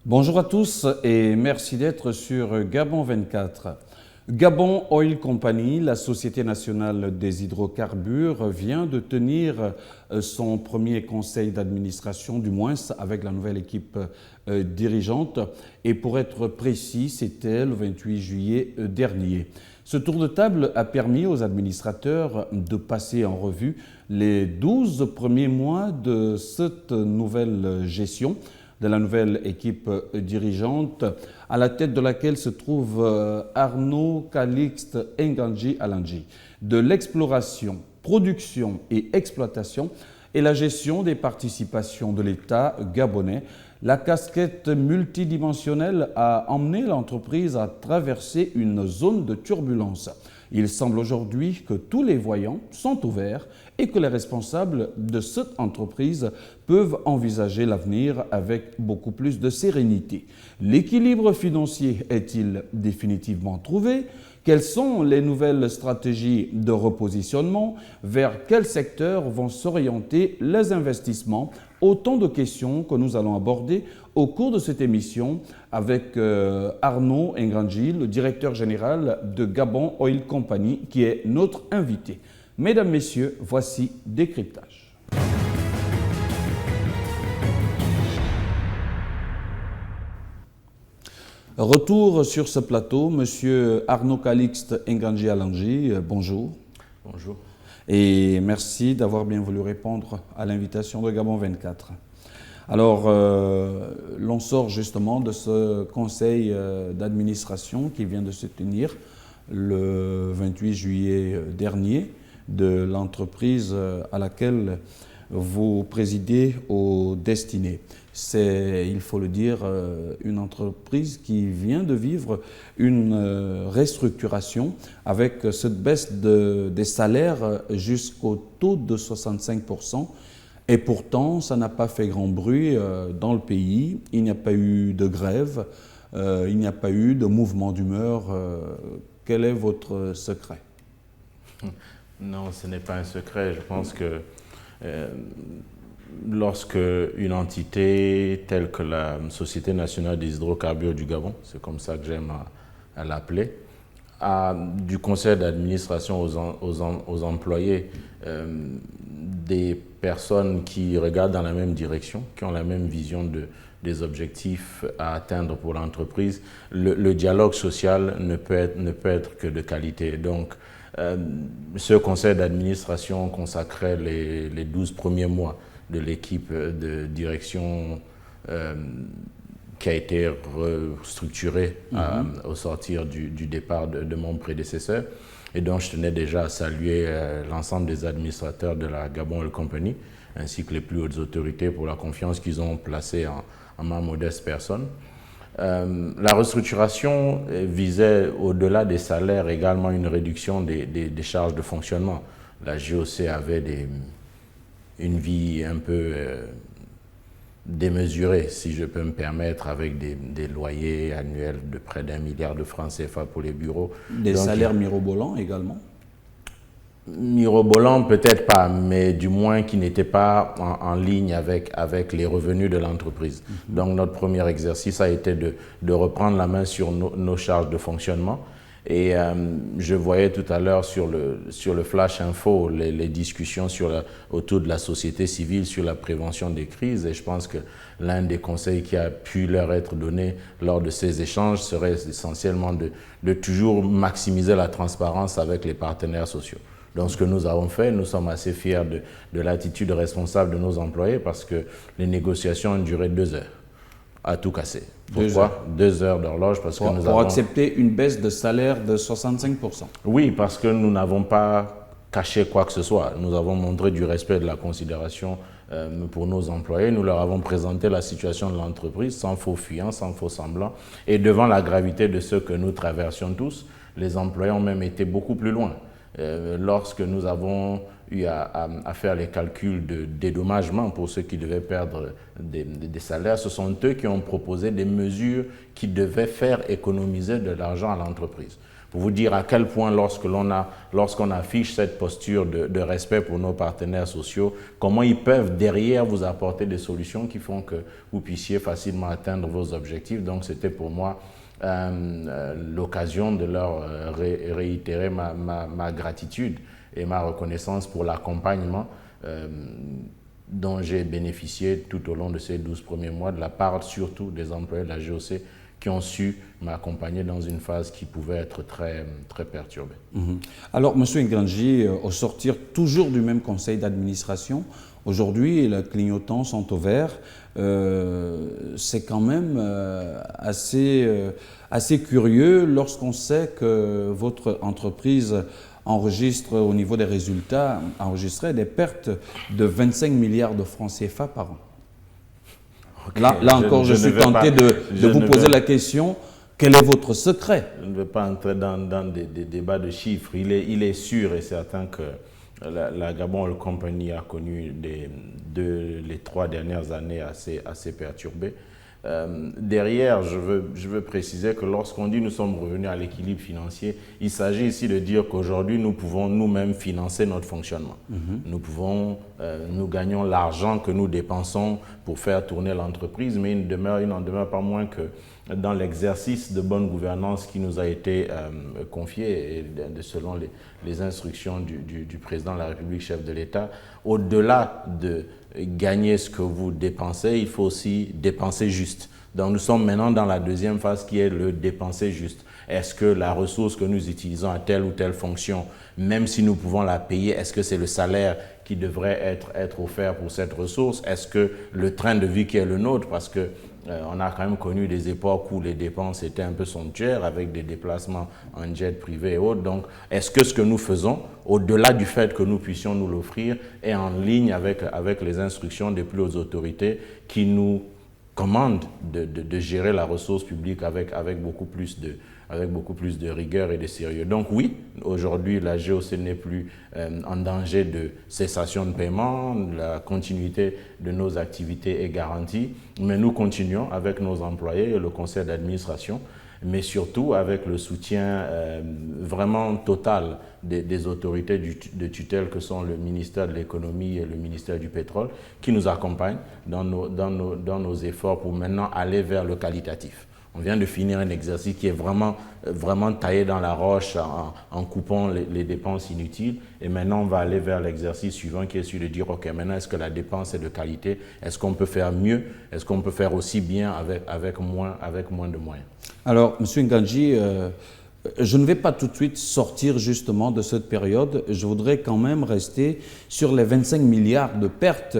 Bonjour à tous et merci d'être sur Gabon 24. Gabon Oil Company, la Société nationale des hydrocarbures, vient de tenir son premier conseil d'administration, du moins avec la nouvelle équipe dirigeante. Et pour être précis, c'était le 28 juillet dernier. Ce tour de table a permis aux administrateurs de passer en revue les 12 premiers mois de cette nouvelle gestion, de la nouvelle équipe dirigeante, à la tête de laquelle se trouve Arnaud Calixte Nganji Alanji, de l'exploration, production et exploitation et la gestion des participations de l'État gabonais. La casquette multidimensionnelle a emmené l'entreprise à traverser une zone de turbulence. Il semble aujourd'hui que tous les voyants sont ouverts et que les responsables de cette entreprise peuvent envisager l'avenir avec beaucoup plus de sérénité. L'équilibre financier est-il définitivement trouvé ? Quelles sont les nouvelles stratégies de repositionnement? Vers quel secteur vont s'orienter les investissements? Autant de questions que nous allons aborder au cours de cette émission avec Arnaud Nganji, le directeur général de Gabon Oil Company, qui est notre invité. Mesdames, Messieurs, voici Décryptage. Retour sur ce plateau, Monsieur Arnaud Calixte Nganji Alanji, bonjour. Bonjour. Et merci d'avoir bien voulu répondre à l'invitation de Gabon 24. Alors, l'on sort justement de ce conseil d'administration qui vient de se tenir le 28 juillet dernier de l'entreprise à laquelle vous présidez aux destinées. C'est, il faut le dire, une entreprise qui vient de vivre une restructuration avec cette baisse des salaires jusqu'au taux de 65%. Et pourtant, ça n'a pas fait grand bruit dans le pays. Il n'y a pas eu de grève, il n'y a pas eu de mouvement d'humeur. Quel est votre secret? Non, ce n'est pas un secret. Je pense que lorsque une entité telle que la Société nationale des hydrocarbures du Gabon, c'est comme ça que j'aime à l'appeler, a du conseil d'administration aux employés des personnes qui regardent dans la même direction, qui ont la même vision des objectifs à atteindre pour l'entreprise, le dialogue social ne peut être que de qualité. Donc, ce conseil d'administration consacrait les 12 premiers mois de l'équipe de direction qui a été restructurée au sortir du départ de mon prédécesseur. Et donc, je tenais déjà à saluer l'ensemble des administrateurs de la Gabon Oil Company, ainsi que les plus hautes autorités pour la confiance qu'ils ont placée en ma modeste personne. La restructuration visait, au-delà des salaires, également une réduction des charges de fonctionnement. La GOC avait une vie un peu démesurée, si je peux me permettre, avec des loyers annuels de près d'1 milliard de francs CFA pour les bureaux. Des salaires mirobolants également? Mirobolants, peut-être pas, mais du moins qui n'étaient pas en ligne avec les revenus de l'entreprise. Donc notre premier exercice a été de reprendre la main sur nos charges de fonctionnement. Et je voyais tout à l'heure sur le Flash Info les discussions autour de la société civile sur la prévention des crises. Et je pense que l'un des conseils qui a pu leur être donné lors de ces échanges serait essentiellement de toujours maximiser la transparence avec les partenaires sociaux. Donc ce que nous avons fait, nous sommes assez fiers de l'attitude responsable de nos employés parce que les négociations ont duré 2 heures, à tout casser. Pourquoi 2 heures d'horloge? Parce que nous avons accepté une baisse de salaire de 65%. Oui, parce que nous n'avons pas caché quoi que ce soit. Nous avons montré du respect et de la considération pour nos employés. Nous leur avons présenté la situation de l'entreprise sans faux fuyant, sans faux semblant. Et devant la gravité de ce que nous traversions tous, les employés ont même été beaucoup plus loin. Lorsque nous avons eu à faire les calculs de dédommagement pour ceux qui devaient perdre des salaires, ce sont eux qui ont proposé des mesures qui devaient faire économiser de l'argent à l'entreprise. Pour vous dire à quel point lorsqu'on affiche cette posture de respect pour nos partenaires sociaux, comment ils peuvent derrière vous apporter des solutions qui font que vous puissiez facilement atteindre vos objectifs. Donc c'était pour moi l'occasion de leur réitérer ma gratitude et ma reconnaissance pour l'accompagnement dont j'ai bénéficié tout au long de ces 12 premiers mois, de la part surtout des employés de la GOC qui ont su m'accompagner dans une phase qui pouvait être très, très perturbée. Alors, M. Ngandji, au sortir toujours du même conseil d'administration, aujourd'hui, les clignotants sont au vert. C'est quand même assez curieux lorsqu'on sait que votre entreprise enregistre au niveau des résultats, enregistrait des pertes de 25 milliards de francs CFA par an. Okay. Là encore, je suis tenté de vous poser la question, quel est votre secret? Je ne vais pas entrer dans des débats de chiffres. Il est sûr et certain que la Gabon Oil Company a connu les 3 dernières années assez perturbées. Derrière, je veux préciser que lorsqu'on dit nous sommes revenus à l'équilibre financier, il s'agit ici de dire qu'aujourd'hui nous pouvons nous-mêmes financer notre fonctionnement. Nous gagnons l'argent que nous dépensons pour faire tourner l'entreprise, mais il n'en demeure pas moins que dans l'exercice de bonne gouvernance qui nous a été confié, et selon les instructions du président de la République, chef de l'État, au-delà de gagner ce que vous dépensez, il faut aussi dépenser juste. Donc nous sommes maintenant dans la deuxième phase qui est le dépenser juste. Est-ce que la ressource que nous utilisons à telle ou telle fonction, même si nous pouvons la payer, est-ce que c'est le salaire qui devrait être offert pour cette ressource? Est-ce que le train de vie qui est le nôtre, parce que on a quand même connu des époques où les dépenses étaient un peu somptuaires avec des déplacements en jet privé et autres. Donc, est-ce que ce que nous faisons, au-delà du fait que nous puissions nous l'offrir, est en ligne avec les instructions des plus hautes autorités qui nous commandent de gérer la ressource publique avec beaucoup plus de rigueur et de sérieux. Donc oui, aujourd'hui, la GOC n'est plus en danger de cessation de paiement, la continuité de nos activités est garantie, mais nous continuons avec nos employés et le conseil d'administration, mais surtout avec le soutien vraiment total des autorités de tutelle que sont le ministère de l'économie et le ministère du pétrole, qui nous accompagnent dans nos efforts pour maintenant aller vers le qualitatif. On vient de finir un exercice qui est vraiment taillé dans la roche en coupant les dépenses inutiles. Et maintenant, on va aller vers l'exercice suivant qui est celui de dire, OK, maintenant, est-ce que la dépense est de qualité? Est-ce qu'on peut faire mieux? Est-ce qu'on peut faire aussi bien avec moins de moyens? Alors, M. Ngandji, je ne vais pas tout de suite sortir justement de cette période. Je voudrais quand même rester sur les 25 milliards de pertes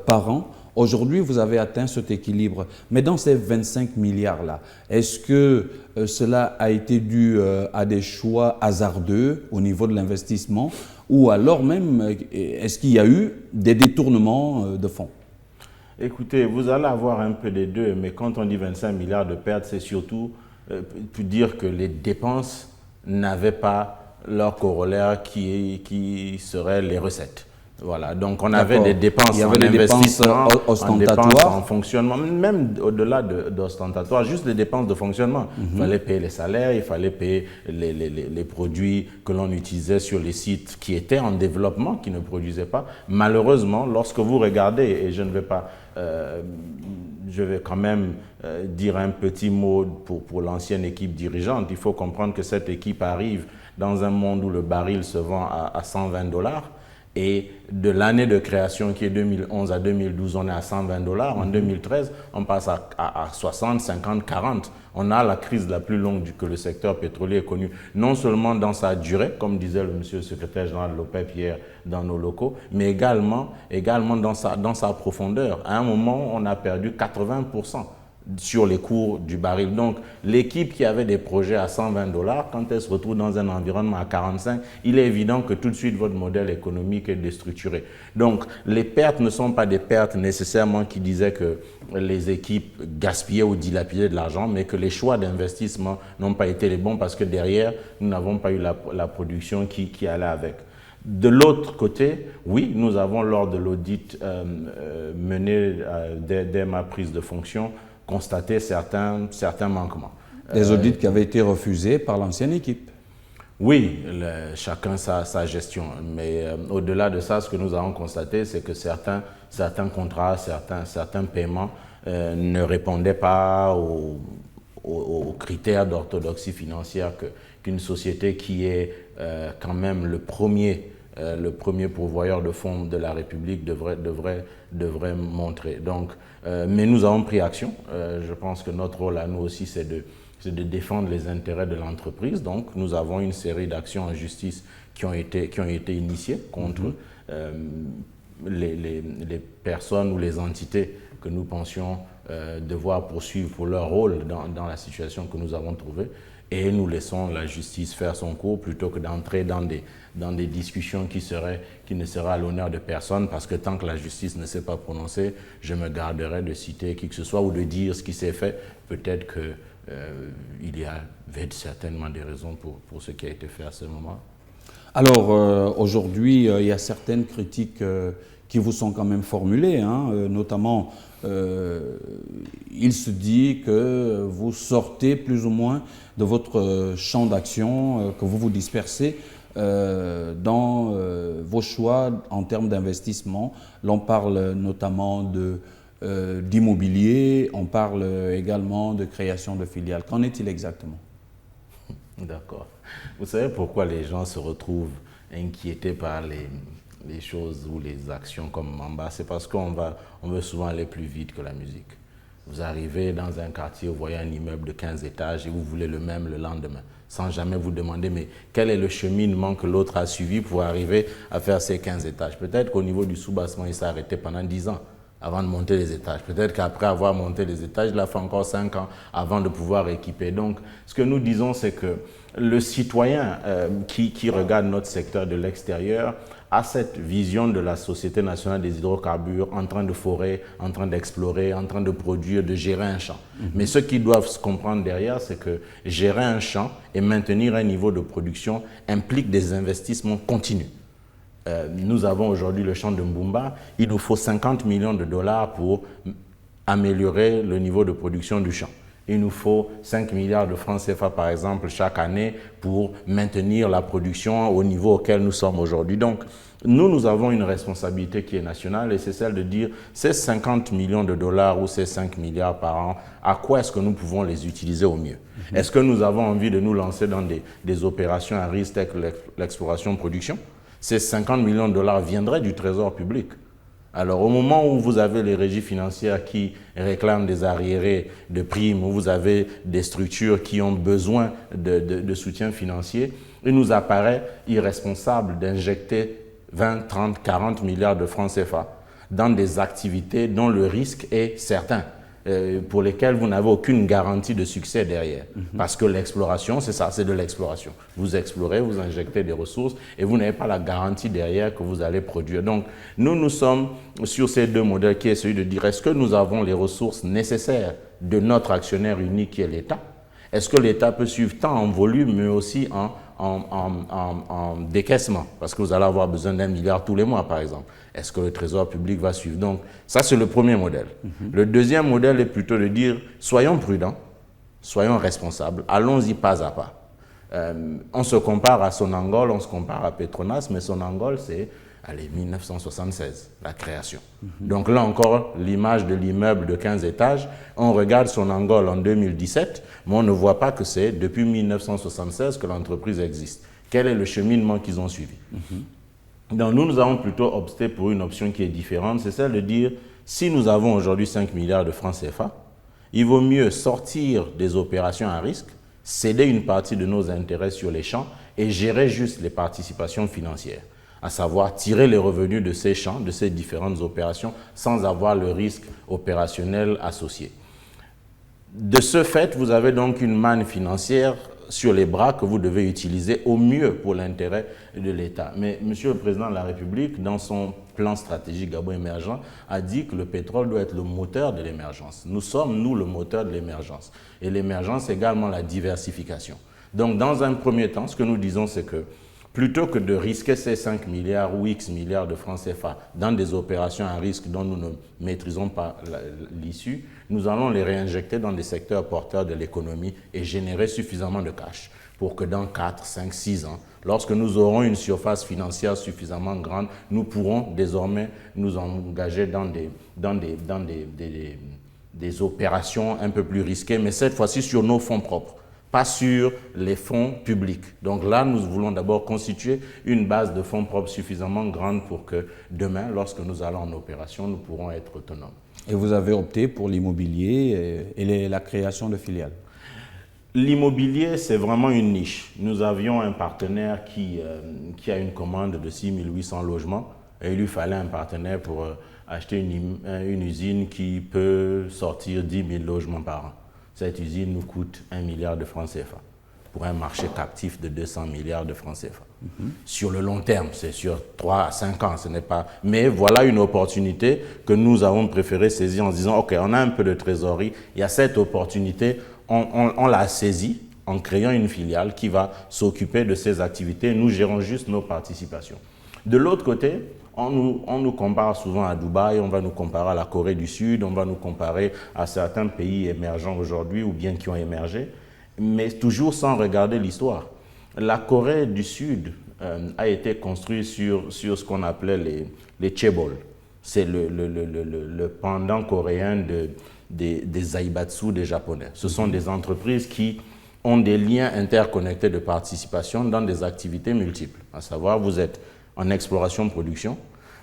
par an. Aujourd'hui, vous avez atteint cet équilibre. Mais dans ces 25 milliards-là, est-ce que cela a été dû à des choix hasardeux au niveau de l'investissement ou alors même, est-ce qu'il y a eu des détournements de fonds? Écoutez, vous allez avoir un peu des deux, mais quand on dit 25 milliards de pertes, c'est surtout pour dire que les dépenses n'avaient pas leur corollaire qui serait les recettes. Voilà, donc on avait des dépenses en investissement, en dépenses en fonctionnement, même au-delà d'ostentatoire, juste des dépenses de fonctionnement. Il fallait payer les salaires, il fallait payer les produits que l'on utilisait sur les sites qui étaient en développement, qui ne produisaient pas. Malheureusement, lorsque vous regardez, et je ne vais pas, je vais quand même dire un petit mot pour l'ancienne équipe dirigeante, il faut comprendre que cette équipe arrive dans un monde où le baril se vend à $120. Et de l'année de création qui est 2011 à 2012, on est à $120. En 2013, on passe à 60, 50, 40. On a la crise la plus longue que le secteur pétrolier ait connue, non seulement dans sa durée, comme disait le monsieur le secrétaire général de l'OPEP hier dans nos locaux, mais également dans sa profondeur. À un moment, on a perdu 80% sur les cours du baril. Donc, l'équipe qui avait des projets à $120, quand elle se retrouve dans un environnement à 45, il est évident que tout de suite, votre modèle économique est déstructuré. Donc, les pertes ne sont pas des pertes nécessairement qui disaient que les équipes gaspillaient ou dilapidaient de l'argent, mais que les choix d'investissement n'ont pas été les bons parce que derrière, nous n'avons pas eu la production qui allait avec. De l'autre côté, oui, nous avons, lors de l'audit mené dès ma prise de fonction, constater certains manquements. Des audits qui avaient été refusés par l'ancienne équipe. Oui, chacun sa gestion. Mais au-delà de ça, ce que nous avons constaté, c'est que certains contrats, certains paiements ne répondaient pas aux critères d'orthodoxie financière qu'une société qui est quand même le premier pourvoyeur de fonds de la République devrait montrer. Donc, mais nous avons pris action. Je pense que notre rôle à nous aussi, c'est de défendre les intérêts de l'entreprise. Donc, nous avons une série d'actions en justice qui ont été initiées contre les personnes ou les entités que nous pensions devoir poursuivre pour leur rôle dans la situation que nous avons trouvée. Et nous laissons la justice faire son cours plutôt que d'entrer dans des discussions qui ne seraient à l'honneur de personne, parce que tant que la justice ne s'est pas prononcée, je me garderai de citer qui que ce soit ou de dire ce qui s'est fait. Peut-être qu'il y avait certainement des raisons pour ce qui a été fait à ce moment. Alors, aujourd'hui, il y a certaines critiques qui vous sont quand même formulées, hein, notamment, il se dit que vous sortez plus ou moins de votre champ d'action, que vous vous dispersez dans vos choix en termes d'investissement. L'on parle notamment d'immobilier, on parle également de création de filiales. Qu'en est-il exactement? D'accord. Vous savez pourquoi les gens se retrouvent inquiétés par les choses ou les actions comme Mamba? C'est parce qu'on veut souvent aller plus vite que la musique. Vous arrivez dans un quartier, vous voyez un immeuble de 15 étages et vous voulez le même le lendemain, sans jamais vous demander mais quel est le cheminement que l'autre a suivi pour arriver à faire ces 15 étages. Peut-être qu'au niveau du soubassement, il s'est arrêté pendant 10 ans avant de monter les étages. Peut-être qu'après avoir monté les étages, il a fait encore 5 ans avant de pouvoir équiper. Donc, ce que nous disons, c'est que le citoyen qui regarde notre secteur de l'extérieur a cette vision de la Société nationale des hydrocarbures en train de forer, en train d'explorer, en train de produire, de gérer un champ. Mais ce qu'ils doivent se comprendre derrière, c'est que gérer un champ et maintenir un niveau de production implique des investissements continus. Nous avons aujourd'hui le champ de Mbumba, il nous faut 50 millions de dollars pour améliorer le niveau de production du champ. Il nous faut 5 milliards de francs CFA par exemple chaque année pour maintenir la production au niveau auquel nous sommes aujourd'hui. Donc nous avons une responsabilité qui est nationale et c'est celle de dire ces 50 millions de dollars ou ces 5 milliards par an, à quoi est-ce que nous pouvons les utiliser au mieux? Est-ce que nous avons envie de nous lancer dans des opérations à risque telles que l'exploration-production? Ces 50 millions de dollars viendraient du trésor public. Alors, au moment où vous avez les régies financières qui réclament des arriérés de primes, où vous avez des structures qui ont besoin de soutien financier, il nous apparaît irresponsable d'injecter 20, 30, 40 milliards de francs CFA dans des activités dont le risque est certain, pour lesquelles vous n'avez aucune garantie de succès derrière. Parce que l'exploration, c'est ça, c'est de l'exploration. Vous explorez, vous injectez des ressources et vous n'avez pas la garantie derrière que vous allez produire. Donc, nous sommes sur ces deux modèles qui est celui de dire est-ce que nous avons les ressources nécessaires de notre actionnaire unique qui est l'État? Est-ce que l'État peut suivre tant en volume mais aussi en décaissement? Parce que vous allez avoir besoin d'1 milliard tous les mois, par exemple. Est-ce que le trésor public va suivre? Donc, ça, c'est le premier modèle. Le deuxième modèle est plutôt de dire, soyons prudents, soyons responsables, allons-y pas à pas. On se compare à Sonangol, on se compare à Petronas, mais Sonangol, c'est 1976, la création. Donc là encore, l'image de l'immeuble de 15 étages, on regarde Sonangol en 2017, mais on ne voit pas que c'est depuis 1976 que l'entreprise existe. Quel est le cheminement qu'ils ont suivi? Donc nous avons plutôt opté pour une option qui est différente, c'est celle de dire, si nous avons aujourd'hui 5 milliards de francs CFA, il vaut mieux sortir des opérations à risque, céder une partie de nos intérêts sur les champs et gérer juste les participations financières, à savoir tirer les revenus de ces champs, de ces différentes opérations, sans avoir le risque opérationnel associé. De ce fait, vous avez donc une manne financière sur les bras que vous devez utiliser au mieux pour l'intérêt de l'État. Mais Monsieur le Président de la République, dans son plan stratégique Gabon émergent, a dit que le pétrole doit être le moteur de l'émergence. Nous sommes, nous, le moteur de l'émergence. Et l'émergence, c'est également la diversification. Donc, dans un premier temps, ce que nous disons, c'est que plutôt que de risquer ces 5 milliards ou X milliards de francs CFA dans des opérations à risque dont nous ne maîtrisons pas l'issue, nous allons les réinjecter dans des secteurs porteurs de l'économie et générer suffisamment de cash pour que dans 4, 5, 6 ans, lorsque nous aurons une surface financière suffisamment grande, nous pourrons désormais nous engager dans des opérations un peu plus risquées, mais cette fois-ci sur nos fonds propres, pas sur les fonds publics. Donc là, nous voulons d'abord constituer une base de fonds propres suffisamment grande pour que demain, lorsque nous allons en opération, nous pourrons être autonomes. Et vous avez opté pour l'immobilier et la création de filiales. L'immobilier, c'est vraiment une niche. Nous avions un partenaire qui a une commande de 6 800 logements et il lui fallait un partenaire pour acheter une usine qui peut sortir 10 000 logements par an. Cette usine nous coûte 1 milliard de francs CFA pour un marché captif de 200 milliards de francs CFA. Sur le long terme, c'est sur 3 à 5 ans, ce n'est pas... Mais voilà une opportunité que nous avons préféré saisir en se disant « Ok, on a un peu de trésorerie, il y a cette opportunité, on l'a saisie en créant une filiale qui va s'occuper de ces activités. Nous gérons juste nos participations. » De l'autre côté, on nous compare souvent à Dubaï, on va nous comparer à la Corée du Sud, on va nous comparer à certains pays émergents aujourd'hui ou bien qui ont émergé, mais toujours sans regarder l'histoire. La Corée du Sud a été construite sur ce qu'on appelait les chaebol. C'est le pendant coréen des zaibatsu des Japonais. Ce sont des entreprises qui ont des liens interconnectés de participation dans des activités multiples. À savoir, vous êtes en exploration-production,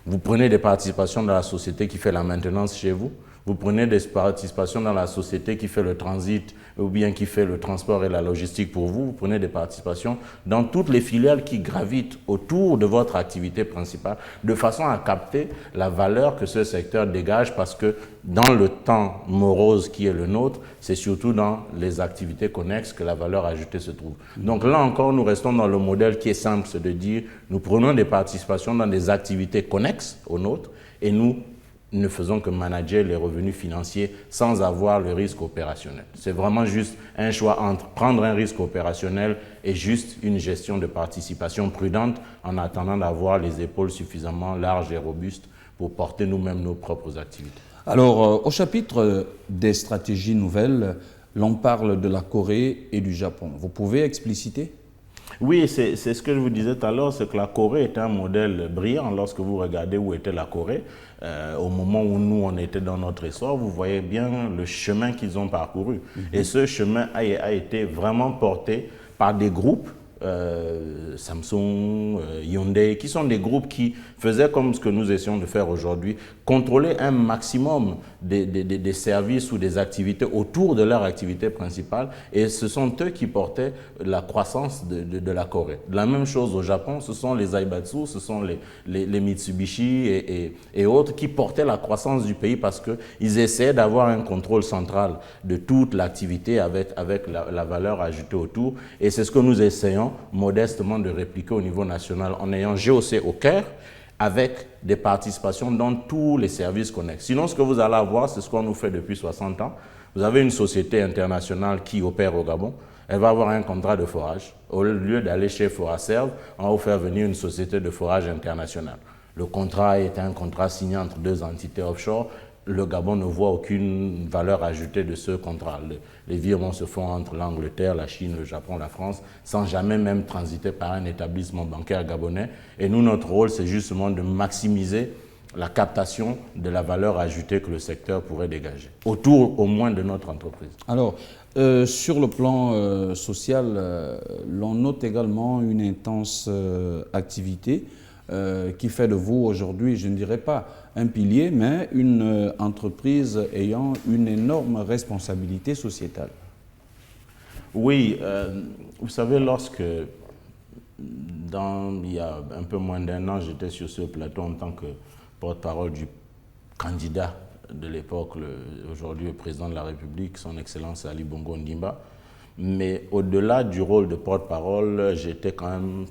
vous prenez des participations dans la société qui fait la maintenance chez vous, vous prenez des participations dans la société qui fait le transit ou bien qui fait le transport et la logistique pour vous, vous prenez des participations dans toutes les filiales qui gravitent autour de votre activité principale de façon à capter la valeur que ce secteur dégage parce que dans le temps morose qui est le nôtre, c'est surtout dans les activités connexes que la valeur ajoutée se trouve. Donc là encore, nous restons dans le modèle qui est simple, c'est de dire nous prenons des participations dans des activités connexes aux nôtres et nous ne faisons que manager les revenus financiers sans avoir le risque opérationnel. C'est vraiment juste un choix entre prendre un risque opérationnel et juste une gestion de participation prudente en attendant d'avoir les épaules suffisamment larges et robustes pour porter nous-mêmes nos propres activités. Alors, au chapitre des stratégies nouvelles, l'on parle de la Corée et du Japon. Vous pouvez expliciter ? Oui, c'est ce que je vous disais tout à l'heure, c'est que la Corée est un modèle brillant. Lorsque vous regardez où était la Corée, au moment où nous, on était dans notre essor, vous voyez bien le chemin qu'ils ont parcouru. Et ce chemin a été vraiment porté par des groupes, Samsung, Hyundai, qui sont des groupes qui faisaient comme ce que nous essayons de faire aujourd'hui, contrôler un maximum des services ou des activités autour de leur activité principale, et ce sont eux qui portaient la croissance de la Corée. La même chose au Japon, ce sont les Zaibatsu, ce sont les Mitsubishi et autres qui portaient la croissance du pays parce qu'ils essayaient d'avoir un contrôle central de toute l'activité avec la valeur ajoutée autour, et c'est ce que nous essayons modestement de répliquer au niveau national en ayant GOC au cœur avec des participations dans tous les services connexes. Sinon, ce que vous allez avoir, c'est ce qu'on nous fait depuis 60 ans. Vous avez une société internationale qui opère au Gabon, elle va avoir un contrat de forage. Au lieu d'aller chez Foraserve, on va vous faire venir une société de forage internationale. Le contrat est un contrat signé entre deux entités offshore. Le Gabon ne voit aucune valeur ajoutée de ce contrat. Les virements se font entre l'Angleterre, la Chine, le Japon, la France, sans jamais même transiter par un établissement bancaire gabonais. Et nous, notre rôle, c'est justement de maximiser la captation de la valeur ajoutée que le secteur pourrait dégager, autour au moins de notre entreprise. Alors, sur le plan social, l'on note également une intense activité qui fait de vous aujourd'hui, je ne dirais pas un pilier, mais une entreprise ayant une énorme responsabilité sociétale. Oui, vous savez, lorsque, il y a un peu moins d'1 an, j'étais sur ce plateau en tant que porte-parole du candidat de l'époque, aujourd'hui le président de la République, son Excellence Ali Bongo Ondimba. Mais au-delà du rôle de porte-parole, j'étais quand même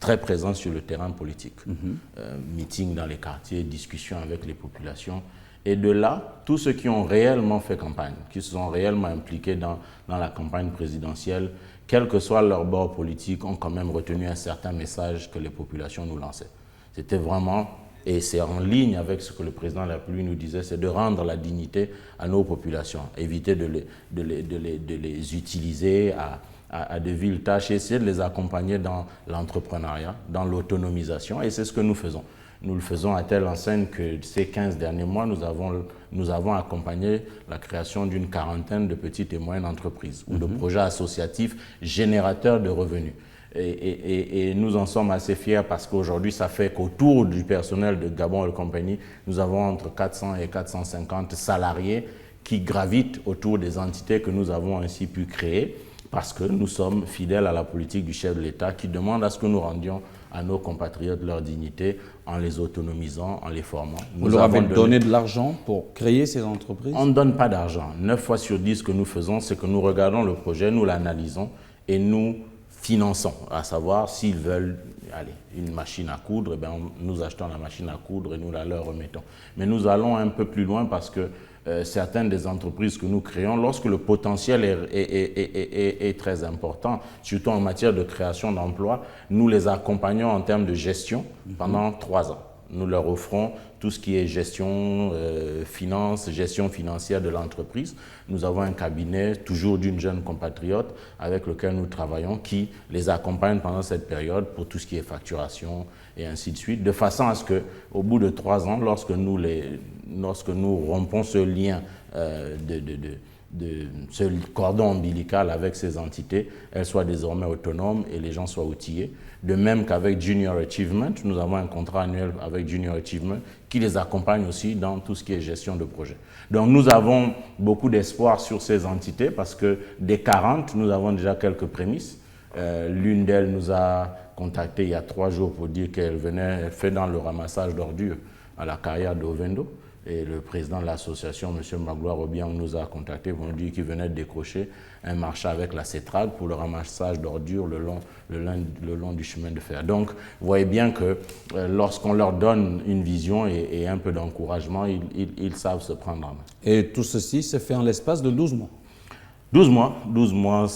très présent sur le terrain politique. Meeting dans les quartiers, discussions avec les populations. Et de là, tous ceux qui ont réellement fait campagne, qui se sont réellement impliqués dans la campagne présidentielle, quel que soit leur bord politique, ont quand même retenu un certain message que les populations nous lançaient. C'était vraiment, et c'est en ligne avec ce que le président de la République nous disait, c'est de rendre la dignité à nos populations, éviter de les utiliser à de viles tâches et essayer de les accompagner dans l'entrepreneuriat, dans l'autonomisation. Et c'est ce que nous faisons. Nous le faisons à telle enseigne que ces 15 derniers mois, nous avons accompagné la création d'une quarantaine de petites et moyennes entreprises ou de projets associatifs générateurs de revenus. Et nous en sommes assez fiers parce qu'aujourd'hui, ça fait qu'autour du personnel de Gabon Oil Company, nous avons entre 400 et 450 salariés qui gravitent autour des entités que nous avons ainsi pu créer parce que nous sommes fidèles à la politique du chef de l'État qui demande à ce que nous rendions à nos compatriotes leur dignité en les autonomisant, en les formant. Vous leur avez donné de l'argent pour créer ces entreprises? On ne donne pas d'argent. 9 fois sur 10, ce que nous faisons, c'est que nous regardons le projet, nous l'analysons et nous finançons, à savoir s'ils veulent une machine à coudre, eh bien, nous achetons la machine à coudre et nous la leur remettons. Mais nous allons un peu plus loin parce que certaines des entreprises que nous créons, lorsque le potentiel est très important, surtout en matière de création d'emplois, nous les accompagnons en termes de gestion pendant 3 ans. Nous leur offrons tout ce qui est gestion, gestion financière de l'entreprise. Nous avons un cabinet, toujours d'une jeune compatriote, avec lequel nous travaillons, qui les accompagne pendant cette période pour tout ce qui est facturation et ainsi de suite, de façon à ce qu'au bout de 3 ans, lorsque nous rompons ce lien ce cordon ombilical avec ces entités, elles soient désormais autonomes et les gens soient outillés. De même qu'avec Junior Achievement, nous avons un contrat annuel avec Junior Achievement qui les accompagne aussi dans tout ce qui est gestion de projet. Donc nous avons beaucoup d'espoir sur ces entités parce que des 40, nous avons déjà quelques prémices. L'une d'elles nous a contacté il y a 3 jours pour dire qu'elle venait faire dans le ramassage d'ordures à la carrière d'Ovendo. Et le président de l'association, M. Magloire Obiang, nous a contactés pour nous dire qu'il venait de décrocher un marché avec la CETRAG pour le ramassage d'ordures le long du chemin de fer. Donc, vous voyez bien que lorsqu'on leur donne une vision et un peu d'encouragement, ils savent se prendre en main. Et tout ceci se fait en l'espace de 12 mois. 12 mois,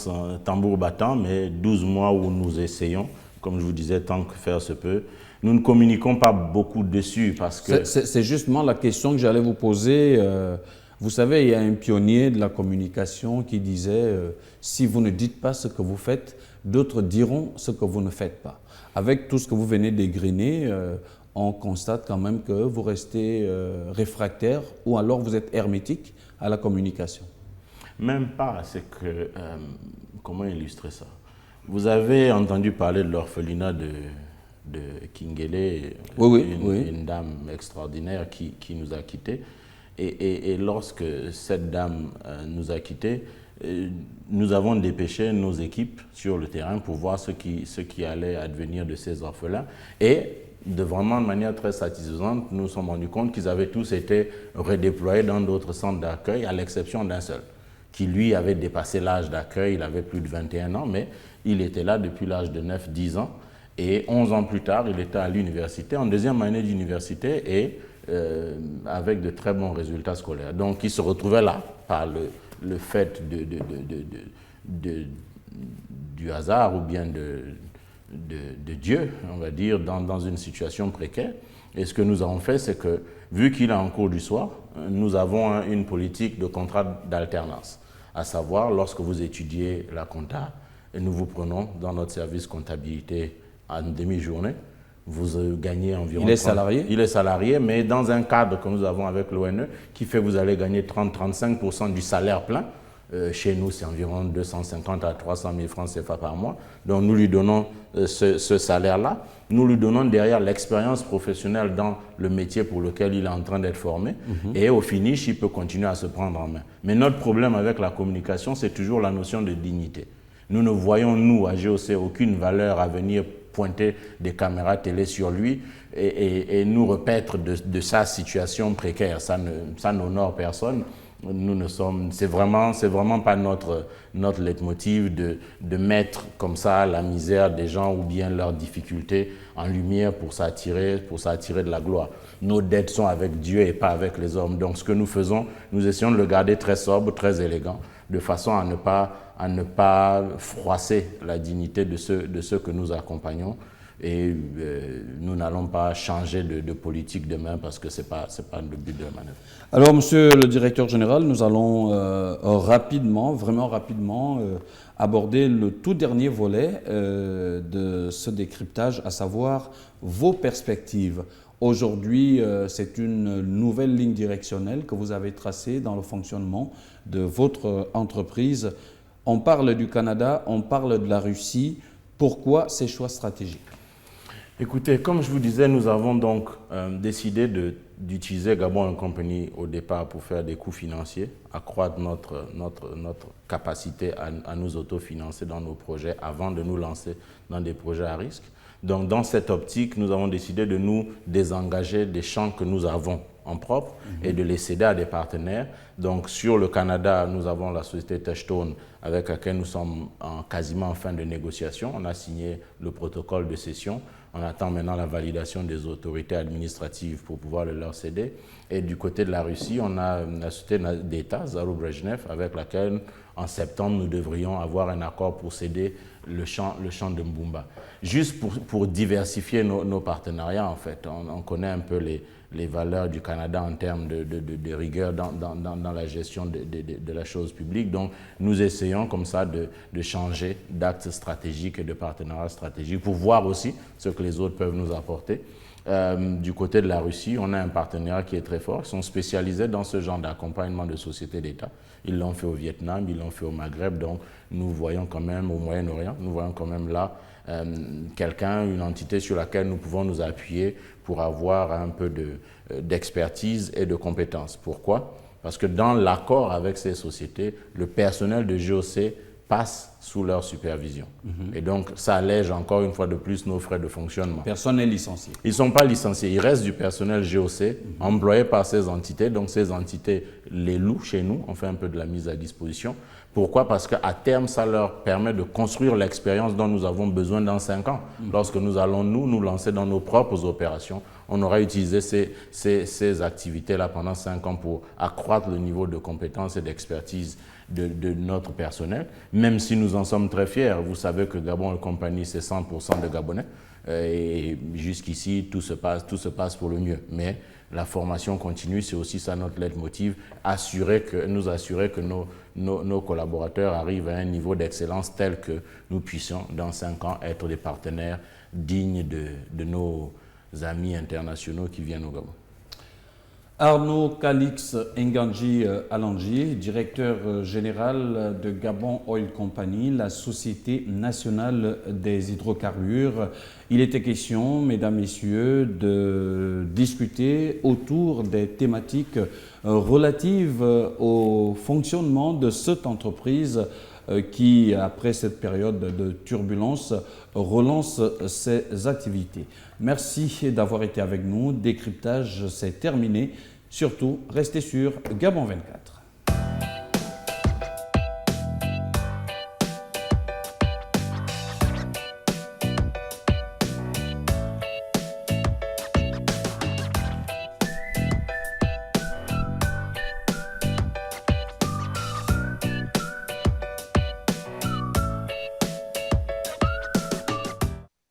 tambour battant, mais 12 mois où nous essayons, comme je vous disais, tant que faire se peut. Nous ne communiquons pas beaucoup dessus parce que... C'est justement la question que j'allais vous poser. Vous savez, il y a un pionnier de la communication qui disait si vous ne dites pas ce que vous faites, d'autres diront ce que vous ne faites pas. Avec tout ce que vous venez d'égriner, on constate quand même que vous restez réfractaire ou alors vous êtes hermétique à la communication. Même pas, c'est que... comment illustrer ça? Vous avez entendu parler de l'orphelinat de Kingele, une dame extraordinaire qui nous a quittés. Et lorsque cette dame nous a quittés, nous avons dépêché nos équipes sur le terrain pour voir ce qui allait advenir de ces orphelins. Et de manière très satisfaisante, nous nous sommes rendus compte qu'ils avaient tous été redéployés dans d'autres centres d'accueil, à l'exception d'un seul, qui lui avait dépassé l'âge d'accueil, il avait plus de 21 ans, mais il était là depuis l'âge de 9-10 ans. Et 11 ans plus tard, il était à l'université, en 2e année d'université et avec de très bons résultats scolaires. Donc, il se retrouvait là par le fait du hasard ou bien de Dieu, on va dire, dans une situation précaire. Et ce que nous avons fait, c'est que, vu qu'il est en cours du soir, nous avons une politique de contrat d'alternance. À savoir, lorsque vous étudiez la compta, et nous vous prenons dans notre service comptabilité en demi-journée, vous gagnez environ... Il est salarié? Il est salarié, mais dans un cadre que nous avons avec l'ONE, qui fait que vous allez gagner 30-35% du salaire plein. Chez nous, c'est environ 250 à 300 000 francs CFA par mois. Donc nous lui donnons ce salaire-là. Nous lui donnons derrière l'expérience professionnelle dans le métier pour lequel il est en train d'être formé. Et au finish, il peut continuer à se prendre en main. Mais notre problème avec la communication, c'est toujours la notion de dignité. Nous ne voyons, nous, à GOC, aucune valeur à venir pointer des caméras télé sur lui et nous repaître de sa situation précaire. Ça n'honore personne. C'est vraiment pas notre leitmotiv de mettre comme ça la misère des gens ou bien leurs difficultés en lumière pour s'attirer de la gloire. Nos dettes sont avec Dieu et pas avec les hommes. Donc ce que nous faisons, nous essayons de le garder très sobre, très élégant, de façon à ne pas froisser la dignité de ceux que nous accompagnons. et nous n'allons pas changer de politique demain parce que ce n'est pas le but de la manœuvre. Alors, monsieur le directeur général, nous allons rapidement, vraiment rapidement, aborder le tout dernier volet de ce décryptage, à savoir vos perspectives. Aujourd'hui, c'est une nouvelle ligne directionnelle que vous avez tracée dans le fonctionnement de votre entreprise. On parle du Canada, on parle de la Russie. Pourquoi ces choix stratégiques? Écoutez, comme je vous disais, nous avons donc décidé d'utiliser Gabon & Company au départ pour faire des coûts financiers, accroître notre capacité à nous autofinancer dans nos projets avant de nous lancer dans des projets à risque. Donc, dans cette optique, nous avons décidé de nous désengager des champs que nous avons en propre et de les céder à des partenaires. Donc, sur le Canada, nous avons la société Touchstone avec laquelle nous sommes quasiment en fin de négociation. On a signé le protocole de cession. On attend maintenant la validation des autorités administratives pour pouvoir le leur céder. Et du côté de la Russie, on a la société d'État, Zaru Brezhnev, avec laquelle, en septembre, nous devrions avoir un accord pour céder le champ de Mbumba. Juste pour diversifier nos partenariats, en fait. On connaît un peu les valeurs du Canada en termes de rigueur dans la gestion de la chose publique. Donc, nous essayons comme ça de changer d'axe stratégique et de partenariat stratégique pour voir aussi ce que les autres peuvent nous apporter. Du côté de la Russie, on a un partenariat qui est très fort. Ils sont spécialisés dans ce genre d'accompagnement de sociétés d'État. Ils l'ont fait au Vietnam, ils l'ont fait au Maghreb. Donc, nous voyons quand même au Moyen-Orient, nous voyons quand même là quelqu'un, une entité sur laquelle nous pouvons nous appuyer pour avoir un peu d'expertise et de compétences. Pourquoi? Parce que dans l'accord avec ces sociétés, le personnel de GOC passe sous leur supervision. Et donc, ça allège encore une fois de plus nos frais de fonctionnement. Personne n'est licencié. Ils ne sont pas licenciés. Il reste du personnel GOC employé par ces entités. Donc, ces entités les louent chez nous. On fait un peu de la mise à disposition. Pourquoi? Parce qu'à terme, ça leur permet de construire l'expérience dont nous avons besoin dans 5 ans. Lorsque nous allons nous lancer dans nos propres opérations, on aura utilisé ces activités-là pendant 5 ans pour accroître le niveau de compétence et d'expertise de notre personnel, même si nous en sommes très fiers. Vous savez que Gabon & Company, c'est 100% de Gabonais. Et jusqu'ici, tout se passe pour le mieux. Mais la formation continue, c'est aussi ça notre leitmotiv, nous assurer que nos collaborateurs arrivent à un niveau d'excellence tel que nous puissions, dans 5 ans, être des partenaires dignes de nos amis internationaux qui viennent au Gabon. Arnaud Calix Nganji Alangi, directeur général de Gabon Oil Company, la Société nationale des hydrocarbures. Il était question, mesdames, messieurs, de discuter autour des thématiques relatives au fonctionnement de cette entreprise qui, après cette période de turbulence, relance ses activités. Merci d'avoir été avec nous. Décryptage, c'est terminé. Surtout, restez sur Gabon 24.